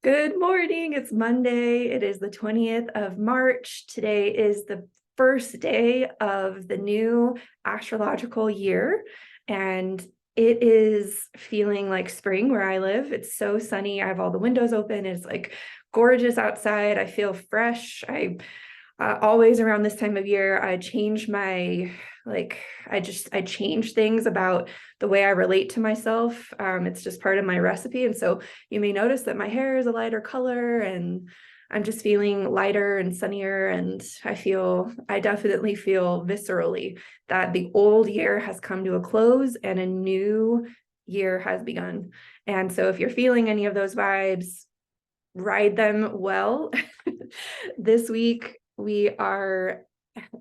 Good morning. It's Monday. It is the 20th of March. Today is the first day of the new astrological year, and it is feeling like spring where I live. It's so sunny. I have all the windows open. It's like gorgeous outside. I feel fresh. I always around this time of year, I change my I change things about the way I relate to myself. It's just part of my recipe. And so you may notice that my hair is a lighter color and I'm just feeling lighter and sunnier. And I definitely feel viscerally that the old year has come to a close and a new year has begun. And so if you're feeling any of those vibes, ride them well. This week, we are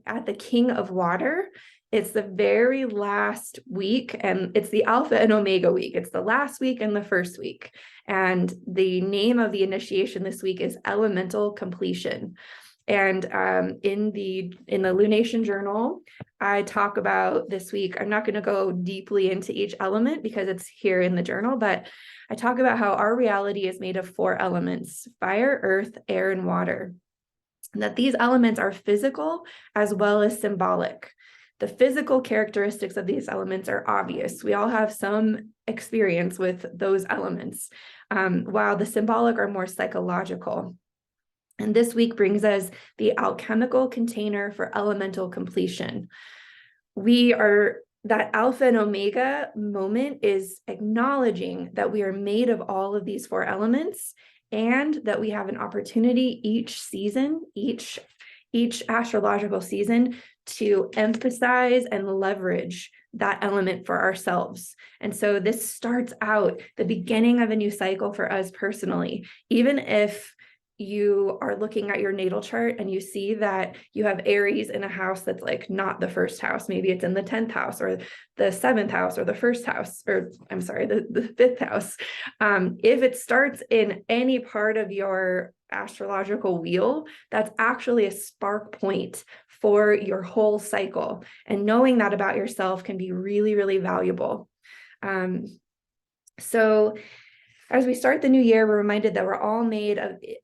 at the King of Water. It's the very last week, and it's the Alpha and Omega week. It's the last week and the first week. And the name of the initiation this week is Elemental Completion. And in the Lunation Journal, I talk about this week. I'm not going to go deeply into each element because it's here in the journal, but I talk about how our reality is made of 4 elements: fire, earth, air, and water. And that these elements are physical as well as symbolic. The physical characteristics of these elements are obvious. We all have some experience with those elements, while the symbolic are more psychological. And this week brings us the alchemical container for elemental completion. That Alpha and Omega moment is acknowledging that we are made of all of these 4 elements, and that we have an opportunity each season, each astrological season, to emphasize and leverage that element for ourselves. And so this starts out the beginning of a new cycle for us personally. Even if you are looking at your natal chart and you see that you have Aries in a house that's like not the first house, maybe it's in the 10th house or the 7th house or the first house, or I'm sorry, the 5th house. If it starts in any part of your astrological wheel, that's actually a spark point for your whole cycle. And knowing that about yourself can be really, really valuable. So as we start the new year, we're reminded that we're all made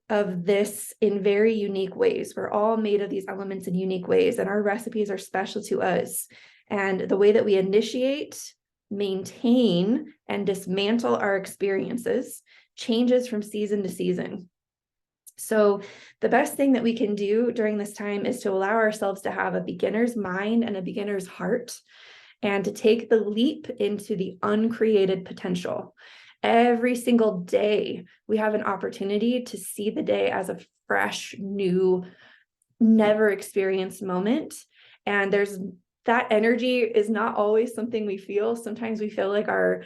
of this in very unique ways. We're all made of these elements in unique ways, and our recipes are special to us. And the way that we initiate, maintain, and dismantle our experiences changes from season to season. So the best thing that we can do during this time is to allow ourselves to have a beginner's mind and a beginner's heart, and to take the leap into the uncreated potential. Every single day, we have an opportunity to see the day as a fresh, new, never experienced moment. And that energy is not always something we feel. Sometimes we feel like our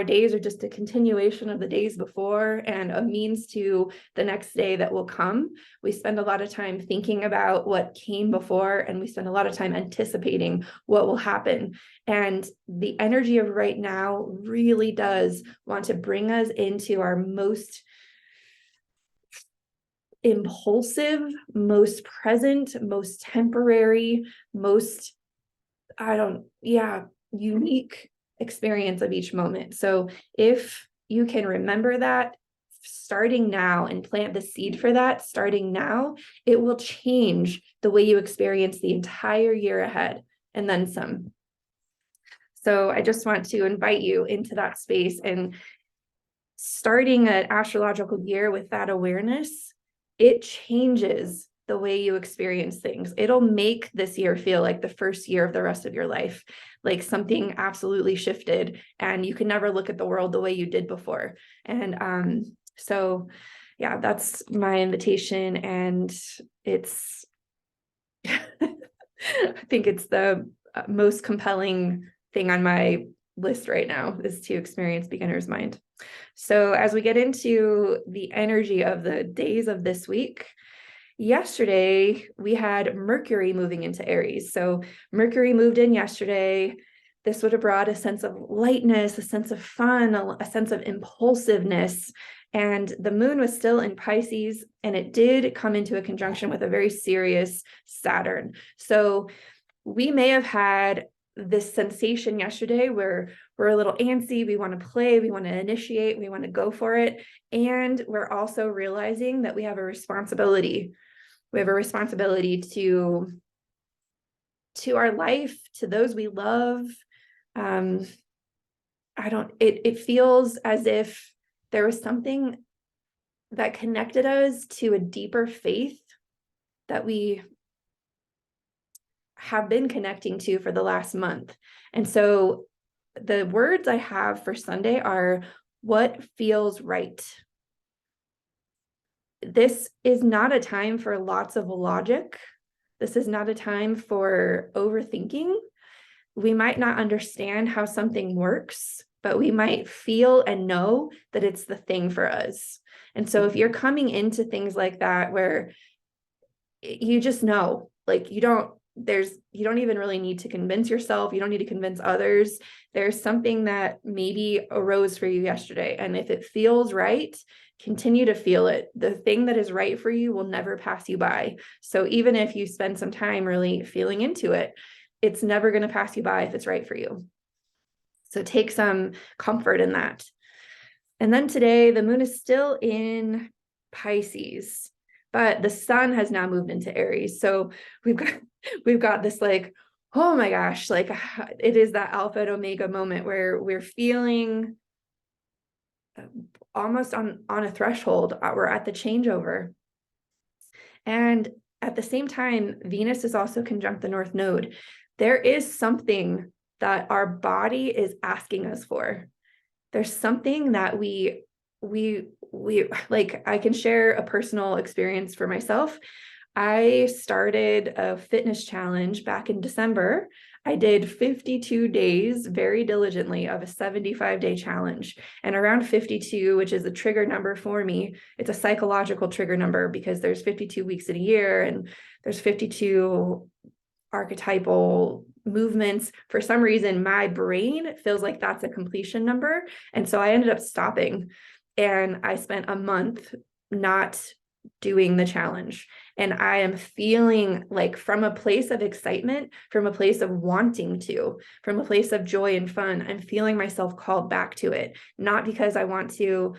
days are just a continuation of the days before and a means to the next day that will come. We spend a lot of time thinking about what came before, and we spend a lot of time anticipating what will happen. And the energy of right now really does want to bring us into our most impulsive, most present, most temporary, most unique experience of each moment. So if you can remember that starting now and plant the seed for that starting now, it will change the way you experience the entire year ahead and then some. So I just want to invite you into that space, and starting an astrological year with that awareness, it changes the way you experience things. It'll make this year feel like the first year of the rest of your life, like something absolutely shifted and you can never look at the world the way you did before. And so yeah, that's my invitation. And it's, I think it's the most compelling thing on my list right now, is to experience beginner's mind. So as we get into the energy of the days of this week, yesterday we had Mercury moving into Aries. So Mercury moved in yesterday. This would have brought a sense of lightness, a sense of fun, a sense of impulsiveness. And the moon was still in Pisces, and it did come into a conjunction with a very serious Saturn. So we may have had this sensation yesterday where we're a little antsy, we want to play, we want to initiate, we want to go for it. And we're also realizing that we have a responsibility. We have a responsibility to our life, to those we love. It feels as if there was something that connected us to a deeper faith that we have been connecting to for the last month. And so the words I have for Sunday are what feels right. This is not a time for lots of logic. This is not a time for overthinking. We might not understand how something works, but we might feel and know that it's the thing for us. And so if you're coming into things like that, where you just know, like you don't even really need to convince yourself. You don't need to convince others. There's something that maybe arose for you yesterday. And if it feels right, continue to feel it. The thing that is right for you will never pass you by. So even if you spend some time really feeling into it, it's never going to pass you by if it's right for you. So take some comfort in that. And then today, the moon is still in Pisces, but the sun has now moved into Aries. So we've got this like, oh my gosh, like it is that alpha and omega moment where we're feeling almost on a threshold. We're at the changeover. And at the same time, Venus is also conjunct the North Node. There is something that our body is asking us for. There's something that we like. I can share a personal experience for myself. I started a fitness challenge back in December. I did 52 days very diligently of a 75-day challenge. And around 52, which is a trigger number for me, it's a psychological trigger number because there's 52 weeks in a year and there's 52 archetypal movements. For some reason, my brain feels like that's a completion number. And so I ended up stopping, and I spent a month not doing the challenge. And I am feeling like, from a place of excitement, from a place of wanting to, from a place of joy and fun, I'm feeling myself called back to it. Not because I want to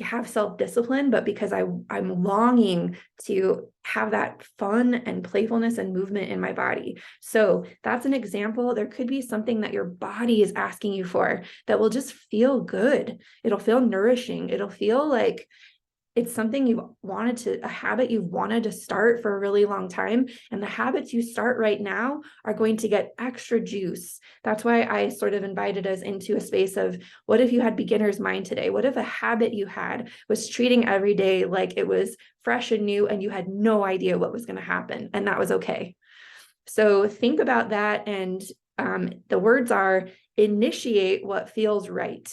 have self-discipline, but because I'm longing to have that fun and playfulness and movement in my body. So that's an example. There could be something that your body is asking you for that will just feel good. It'll feel nourishing. It'll feel like it's something a habit you've wanted to start for a really long time. And the habits you start right now are going to get extra juice. That's why I sort of invited us into a space of, what if you had beginner's mind today? What if a habit you had was treating every day like it was fresh and new and you had no idea what was going to happen? And that was okay. So think about that. And the words are initiate what feels right.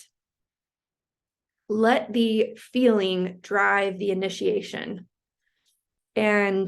Let the feeling drive the initiation. And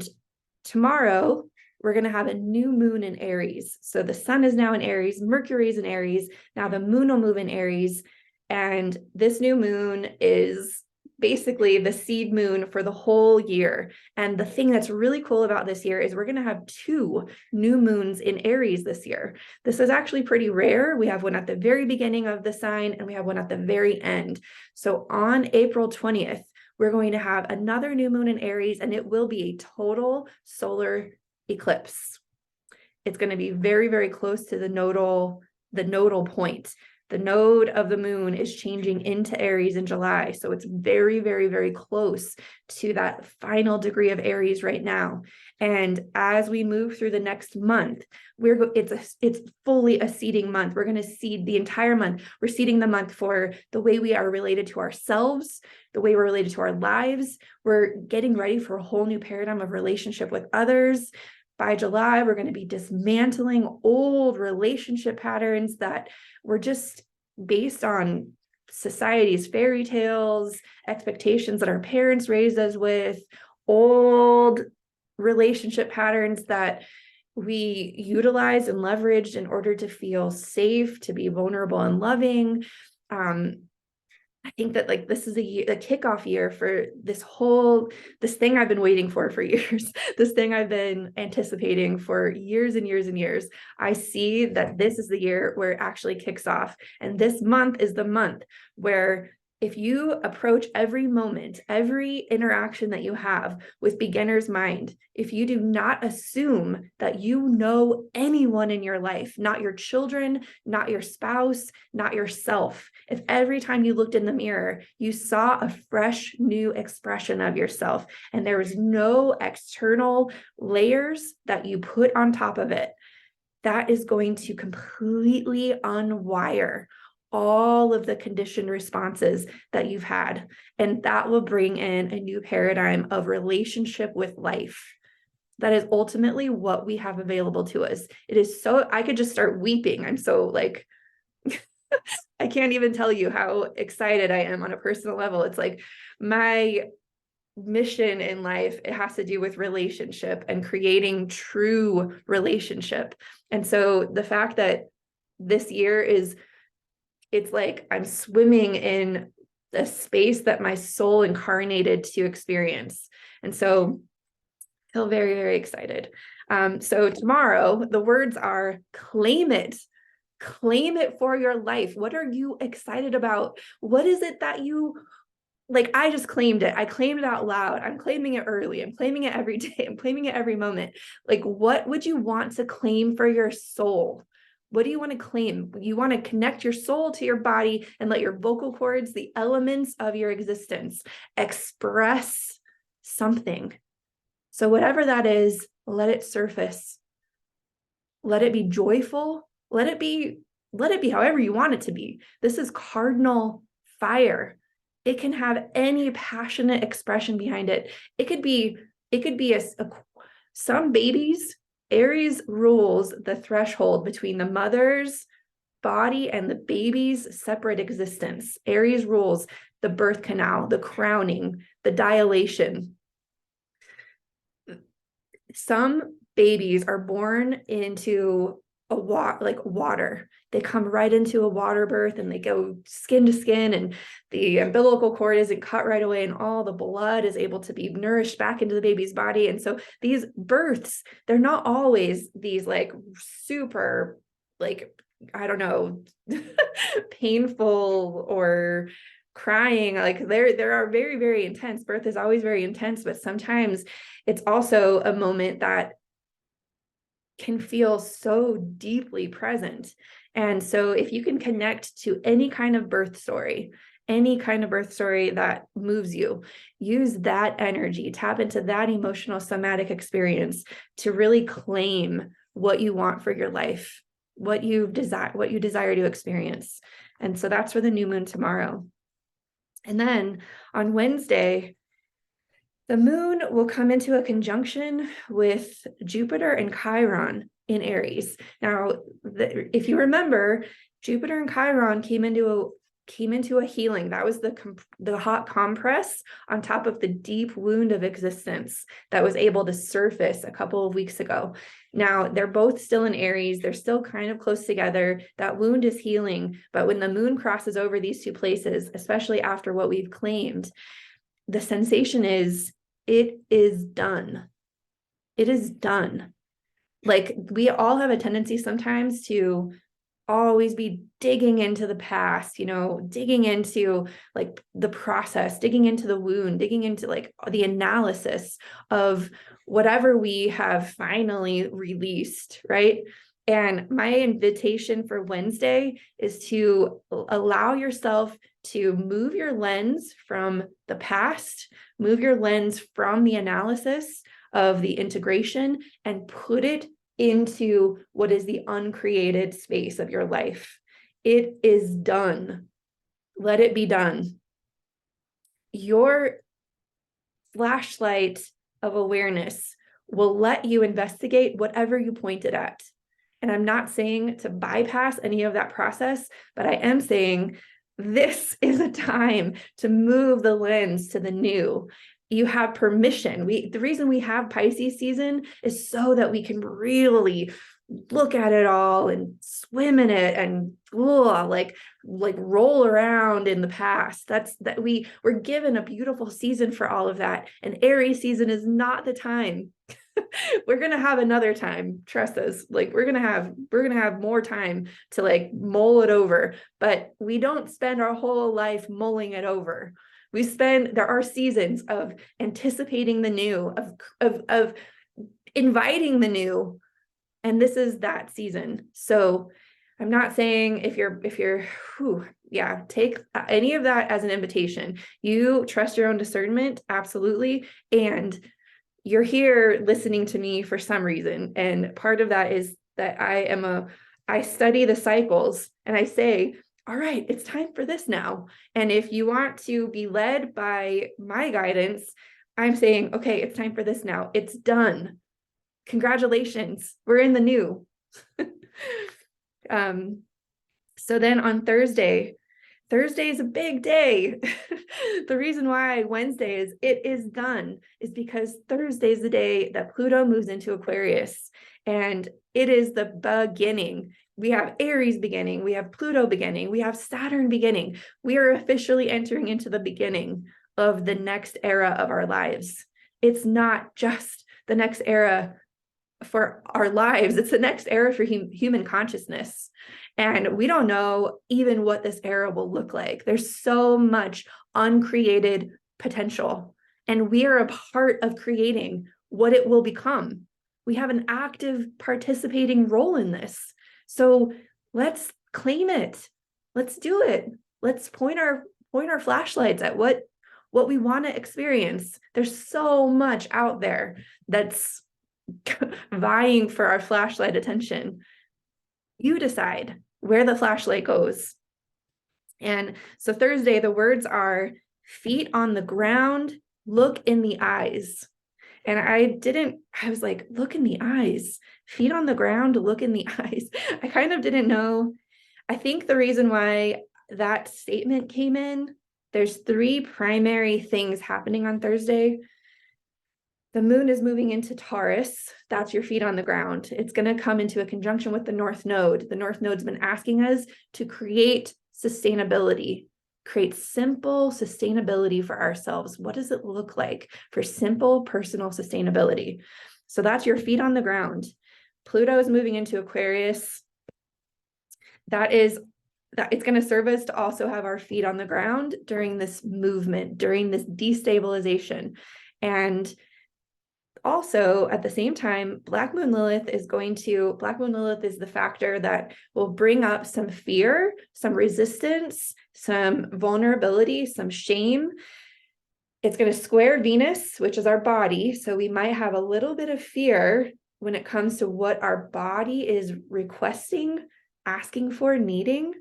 tomorrow, we're going to have a new moon in Aries. So the sun is now in Aries, Mercury is in Aries. Now the moon will move in Aries. And this new moon is basically the seed moon for the whole year. And the thing that's really cool about this year is we're going to have 2 new moons in Aries this year. This is actually pretty rare. We have one at the very beginning of the sign and we have one at the very end. So on April 20th, we're going to have another new moon in Aries, and it will be a total solar eclipse. It's going to be very, very close to the nodal point. The node of the moon is changing into Aries in July. So it's very, very, very close to that final degree of Aries right now. And as we move through the next month, it's fully a seeding month. We're going to seed the entire month. We're seeding the month for the way we are related to ourselves, the way we're related to our lives. We're getting ready for a whole new paradigm of relationship with others. By July, we're going to be dismantling old relationship patterns that were just based on society's fairy tales, expectations that our parents raised us with, old relationship patterns that we utilized and leveraged in order to feel safe, to be vulnerable and loving. I think that like this is a kickoff year for this thing I've been waiting for years, this thing I've been anticipating for years and years and years. I see that this is the year where it actually kicks off. And this month is the month where if you approach every moment, every interaction that you have with beginner's mind, if you do not assume that you know anyone in your life, not your children, not your spouse, not yourself, if every time you looked in the mirror, you saw a fresh new expression of yourself and there was no external layers that you put on top of it, that is going to completely unwire all of the conditioned responses that you've had. And that will bring in a new paradigm of relationship with life. That is ultimately what we have available to us. It is so, I could just start weeping. I'm so like, I can't even tell you how excited I am on a personal level. It's like my mission in life, it has to do with relationship and creating true relationship. And so the fact that this year it's like I'm swimming in a space that my soul incarnated to experience. And so I feel very, very excited. So tomorrow, the words are claim it. Claim it for your life. What are you excited about? What is it that you like? I just claimed it. I claimed it out loud. I'm claiming it early. I'm claiming it every day. I'm claiming it every moment. Like, what would you want to claim for your soul? What do you want to claim? You want to connect your soul to your body and let your vocal cords, the elements of your existence, express something. So whatever that is, let it surface. Let it be joyful. Let it be however you want it to be. This is cardinal fire. It can have any passionate expression behind it. It could be some babies. Aries rules the threshold between the mother's body and the baby's separate existence. Aries rules the birth canal, the crowning, the dilation. Some babies are born into water. They come right into a water birth and they go skin to skin, and the umbilical cord isn't cut right away, and all the blood is able to be nourished back into the baby's body. And so these births, they're not always these like super, like, I don't know, painful or crying. Like there are very, very intense. Birth is always very intense, but sometimes it's also a moment that can feel so deeply present. And so if you can connect to any kind of birth story that moves you, use that energy, tap into that emotional somatic experience to really claim what you want for your life, what you desire to experience. And so that's for the new moon tomorrow. And then on Wednesday, the moon will come into a conjunction with Jupiter and Chiron in Aries. Now, if you remember, Jupiter and Chiron came into a healing. That was the hot compress on top of the deep wound of existence that was able to surface a couple of weeks ago. Now, they're both still in Aries. They're still kind of close together. That wound is healing. But when the moon crosses over these two places, especially after what we've claimed, the sensation is, it is done. It is done. Like, we all have a tendency sometimes to always be digging into the past, digging into like the process, digging into the wound, digging into like the analysis of whatever we have finally released, right? And my invitation for Wednesday is to allow yourself to move your lens from the past, move your lens from the analysis of the integration, and put it into what is the uncreated space of your life. It is done. Let it be done. Your flashlight of awareness will let you investigate whatever you pointed at. And I'm not saying to bypass any of that process, but I am saying this is a time to move the lens to the new. You have permission. The reason we have Pisces season is so that we can really, look at it all and swim in it and like roll around in the past. We're given a beautiful season for all of that. And Aries season is not the time. We're gonna have another time, trust us. Like we're gonna have more time to like mull it over, but we don't spend our whole life mulling it over. There are seasons of anticipating the new, of inviting the new, and this is that season. So I'm not saying if you're take any of that as an invitation. You trust your own discernment, absolutely. And you're here listening to me for some reason. And part of that is that I study the cycles and I say, all right, it's time for this now. And if you want to be led by my guidance, I'm saying, okay, it's time for this now. It's done. Congratulations. We're in the new. So then on Thursday is a big day. The reason why Wednesday is it is done is because Thursday is the day that Pluto moves into Aquarius, and it is the beginning. We have Aries beginning, we have Pluto beginning, we have Saturn beginning. We are officially entering into the beginning of the next era of our lives. It's not just the next era for our lives, it's the next era for human consciousness. And we don't know even what this era will look like. There's so much uncreated potential, and we are a part of creating what it will become. We have an active participating role in this. So let's claim it. Let's do it. Let's point our flashlights at what we want to experience. There's so much out there that's vying for our flashlight attention. You decide where the flashlight goes. And so Thursday, the words are feet on the ground, look in the eyes. And I was like, look in the eyes, feet on the ground, look in the eyes. I kind of didn't know. I think the reason why that statement came in, there's 3 primary things happening on Thursday. The moon is moving into Taurus. That's your feet on the ground. It's going to come into a conjunction with the North Node. The North Node's been asking us to create sustainability, create simple sustainability for ourselves. What does it look like for simple personal sustainability? So that's your feet on the ground. Pluto is moving into Aquarius. It's going to serve us to also have our feet on the ground during this movement, during this destabilization. And also, at the same time, Black Moon Lilith is the factor that will bring up some fear, some resistance, some vulnerability, some shame. It's going to square Venus, which is our body. So we might have a little bit of fear when it comes to what our body is requesting, asking for, needing.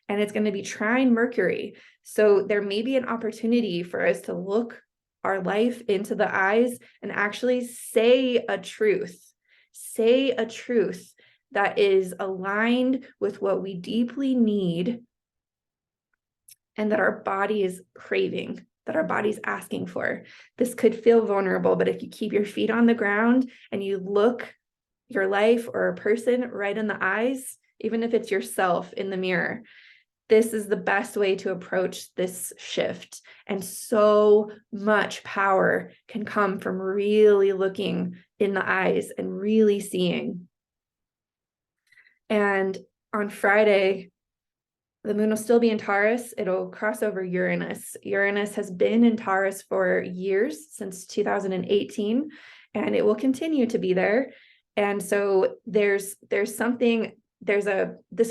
And it's going to be trine Mercury. So there may be an opportunity for us to look our life into the eyes and actually say a truth that is aligned with what we deeply need and that our body is craving, that our body's asking for. This could feel vulnerable, but if you keep your feet on the ground and you look your life or a person right in the eyes, even if it's yourself in the mirror, this is the best way to approach this shift. And so much power can come from really looking in the eyes and really seeing. And on Friday, the moon will still be in Taurus. It'll cross over Uranus. Uranus has been in Taurus for years, since 2018, and it will continue to be there. And so this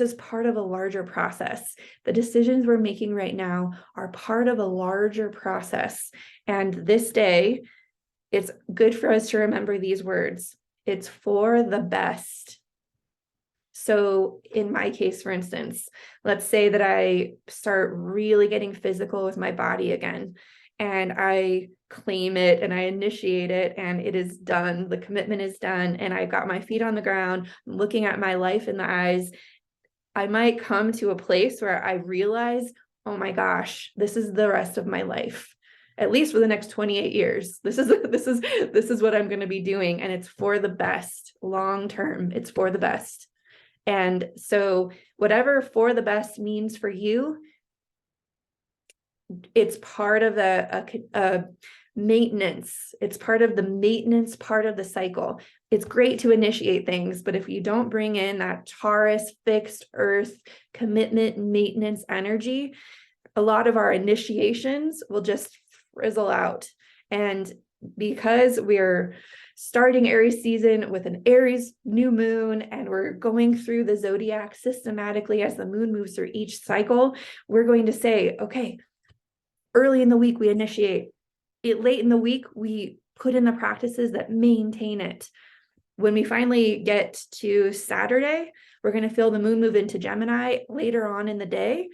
is part of a larger process. The decisions we're making right now are part of a larger process. And this day, it's good for us to remember these words. It's for the best. So in my case, for instance, let's say that I start really getting physical with my body again, and I claim it and I initiate it, and it is done. The commitment is done, and I've got my feet on the ground, looking at my life in the eyes. I might come to a place where I realize, oh my gosh, this is the rest of my life. at least for the next 28 years. This is what I'm going to be doing. And it's for the best long term. It's for the best. And so whatever for the best means for you, it's part of the maintenance. It's part of the maintenance part of the cycle. It's great to initiate things, but if you don't bring in that Taurus fixed earth commitment maintenance energy, a lot of our initiations will just frizzle out. And because we're starting Aries season with an Aries new moon, and we're going through the zodiac systematically as the moon moves through each cycle, we're going to say, okay, early in the week, we initiate it. Late in the week, we put in the practices that maintain it. When we finally get to Saturday, we're going to feel the moon move into Gemini later on in the day.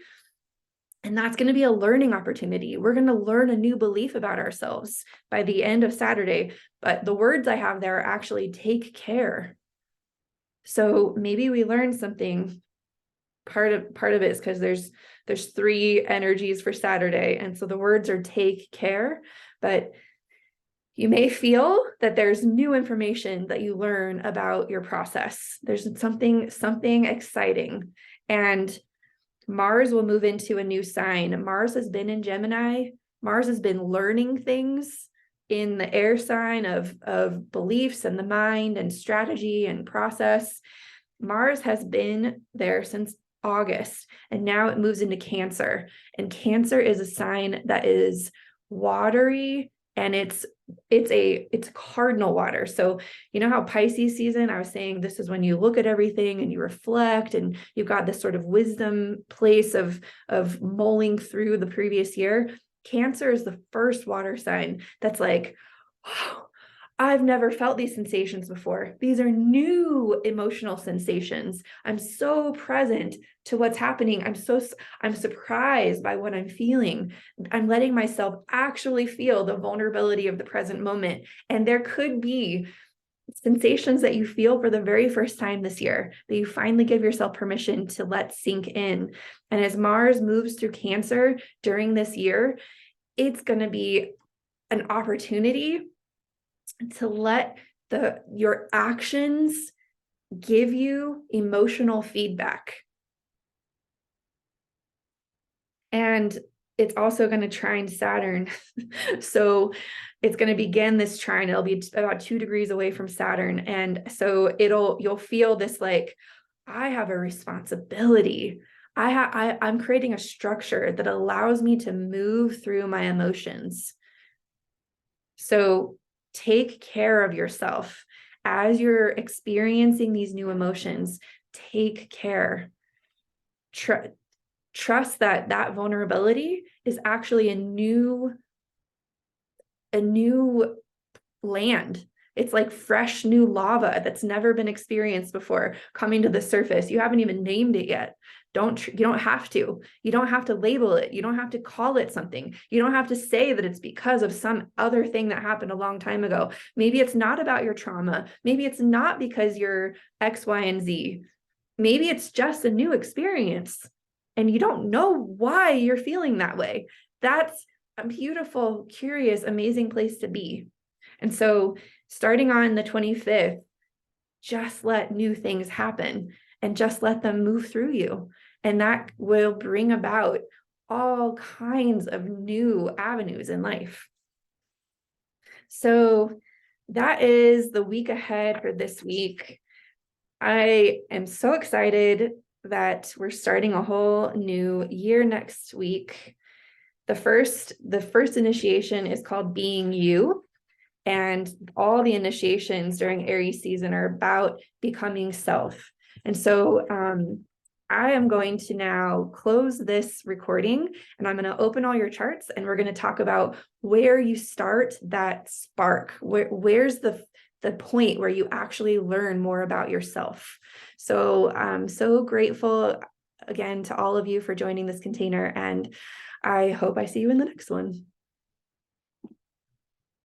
And that's going to be a learning opportunity. We're going to learn a new belief about ourselves by the end of Saturday. But the words I have there are actually take care. So maybe we learn something. Part of it is because there's 3 energies for Saturday. And so the words are take care, but you may feel that there's new information that you learn about your process. There's something exciting. And Mars will move into a new sign. Mars has been in Gemini. Mars has been learning things in the air sign of beliefs and the mind and strategy and process. Mars has been there since August, and now it moves into Cancer. And Cancer is a sign that is watery, and it's cardinal water. So you know how Pisces season, I was saying this is when you look at everything and you reflect, and you've got this sort of wisdom place of mulling through the previous year. Cancer is the first water sign that's like, wow, I've never felt these sensations before. These are new emotional sensations. I'm so present to what's happening. I'm surprised by what I'm feeling. I'm letting myself actually feel the vulnerability of the present moment. And there could be sensations that you feel for the very first time this year that you finally give yourself permission to let sink in. And as Mars moves through Cancer during this year, it's going to be an opportunity to let your actions give you emotional feedback. And it's also going to trine Saturn. So it's going to begin this trine. It'll be about 2 degrees away from Saturn. And so you'll feel this like, I have a responsibility. I'm creating a structure that allows me to move through my emotions. So take care of yourself as you're experiencing these new emotions. Take care. Trust that vulnerability is actually a new land. It's like fresh new lava that's never been experienced before coming to the surface. You haven't even named it yet. You don't have to. You don't have to label it. You don't have to call it something. You don't have to say that it's because of some other thing that happened a long time ago. Maybe it's not about your trauma. Maybe it's not because you're X, Y, and Z. Maybe it's just a new experience and you don't know why you're feeling that way. That's a beautiful, curious, amazing place to be. And so starting on the 25th, just let new things happen and just let them move through you. And that will bring about all kinds of new avenues in life. So that is the week ahead for this week. I am so excited that we're starting a whole new year next week. The first initiation is called Being You. And all the initiations during Aries season are about becoming self. And so I am going to now close this recording, and I'm going to open all your charts, and we're going to talk about where you start that spark. Where's the point where you actually learn more about yourself. So I'm so grateful again to all of you for joining this container, and I hope I see you in the next one.